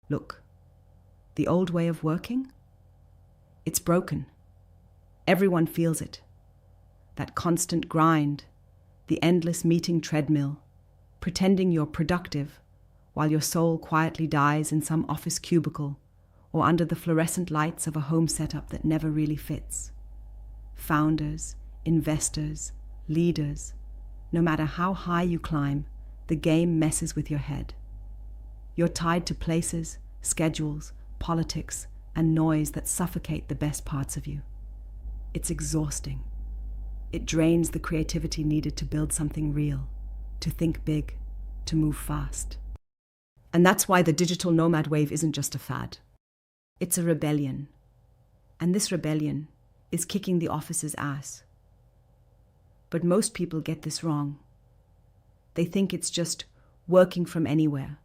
Look, the old way of working? It's broken. Everyone feels it. That constant grind, the endless meeting treadmill, pretending you're productive while your soul quietly dies in some office cubicle or under the fluorescent lights of a home setup that never really fits. Founders, investors, leaders, no matter how high you climb, the game messes with your head. You're tied to places, schedules, politics, and noise that suffocate the best parts of you. It's exhausting. It drains the creativity needed to build something real, to think big, to move fast. And that's why the digital nomad wave isn't just a fad. It's a rebellion. And this rebellion is kicking the office's ass. But most people get this wrong. They think it's just working from anywhere,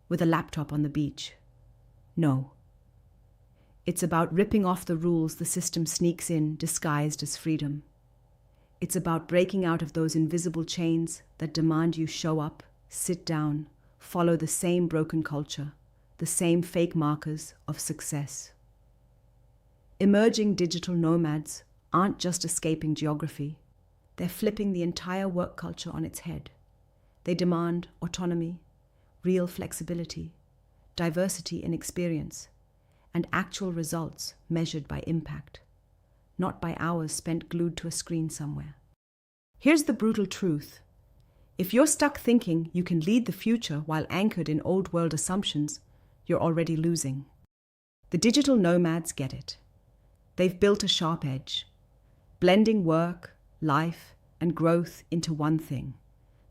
with a laptop on the beach. No. It's about ripping off the rules the system sneaks in disguised as freedom. It's about breaking out of those invisible chains that demand you show up, sit down, follow the same broken culture, the same fake markers of success. Emerging digital nomads aren't just escaping geography. They're flipping the entire work culture on its head. They demand autonomy, real flexibility, diversity in experience, and actual results measured by impact, not by hours spent glued to a screen somewhere. Here's the brutal truth. If you're stuck thinking you can lead the future while anchored in old-world assumptions, you're already losing. The digital nomads get it. They've built a sharp edge, blending work, life, and growth into one thing,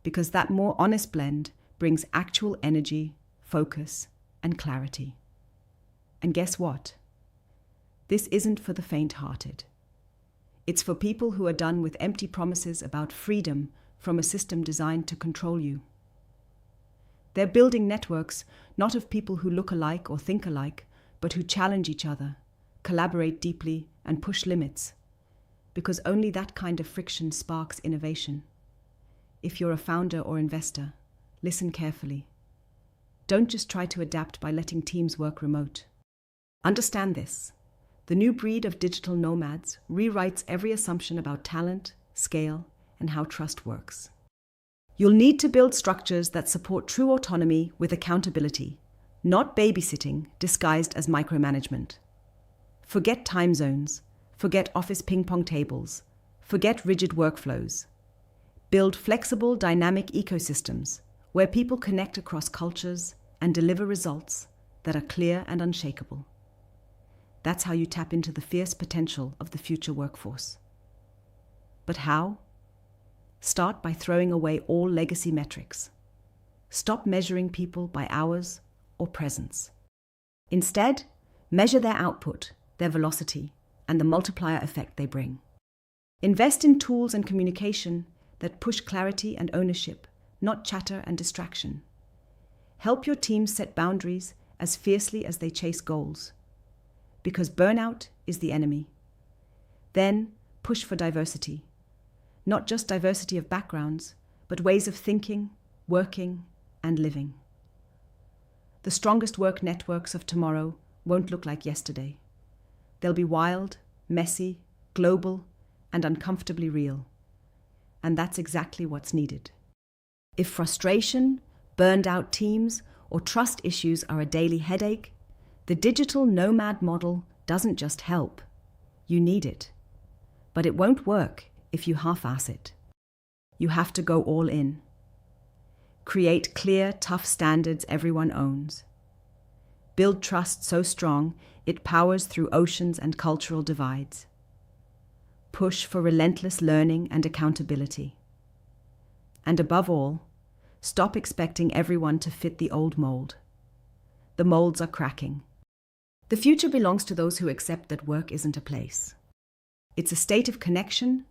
because that more honest blend brings actual energy, focus, and clarity. And guess what? This isn't for the faint-hearted. It's for people who are done with empty promises about freedom from a system designed to control you. They're building networks not of people who look alike or think alike, but who challenge each other, collaborate deeply, and push limits, because only that kind of friction sparks innovation. If you're a founder or investor, listen carefully. Don't just try to adapt by letting teams work remote. Understand this. The new breed of digital nomads rewrites every assumption about talent, scale, and how trust works. You'll need to build structures that support true autonomy with accountability, not babysitting disguised as micromanagement. Forget time zones, forget office ping-pong tables, forget rigid workflows. Build flexible, dynamic ecosystems where people connect across cultures and deliver results that are clear and unshakable. That's how you tap into the fierce potential of the future workforce. But how? Start by throwing away all legacy metrics. Stop measuring people by hours or presence. Instead, measure their output, their velocity, and the multiplier effect they bring. Invest in tools and communication that push clarity and ownership, not chatter and distraction. Help your teams set boundaries as fiercely as they chase goals. Because burnout is the enemy. Then push for diversity. Not just diversity of backgrounds, but ways of thinking, working, and living. The strongest work networks of tomorrow won't look like yesterday. They'll be wild, messy, global, and uncomfortably real. And that's exactly what's needed. If frustration, burned out teams, or trust issues are a daily headache, the digital nomad model doesn't just help. You need it. But it won't work if you half-ass it. You have to go all in. Create clear, tough standards everyone owns. Build trust so strong it powers through oceans and cultural divides. Push for relentless learning and accountability. And above all, stop expecting everyone to fit the old mold. The molds are cracking. The future belongs to those who accept that work isn't a place. It's a state of connection,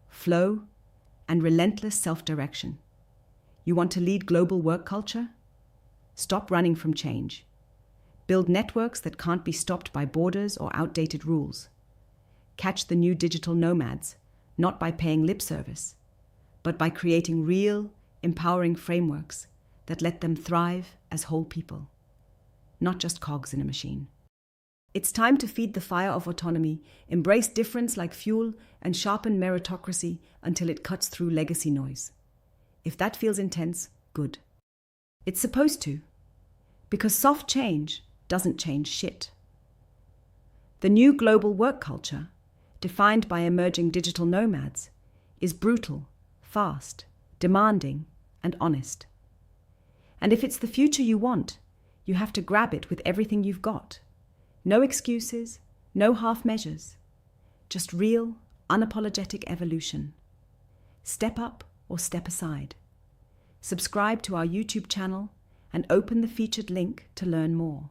flow, and relentless self-direction. You want to lead global work culture? Stop running from change. Build networks that can't be stopped by borders or outdated rules. Catch the new digital nomads, not by paying lip service, but by creating real, empowering frameworks that let them thrive as whole people. not just cogs in a machine. It's time to feed the fire of autonomy, embrace difference like fuel, and sharpen meritocracy until it cuts through legacy noise. If that feels intense, good. It's supposed to, because soft change doesn't change shit. The new global work culture, defined by emerging digital nomads, is brutal, fast, demanding, and honest. And if it's the future you want, you have to grab it with everything you've got. No excuses, no half measures. Just real, unapologetic evolution. Step up or step aside. Subscribe to our YouTube channel and open the featured link to learn more.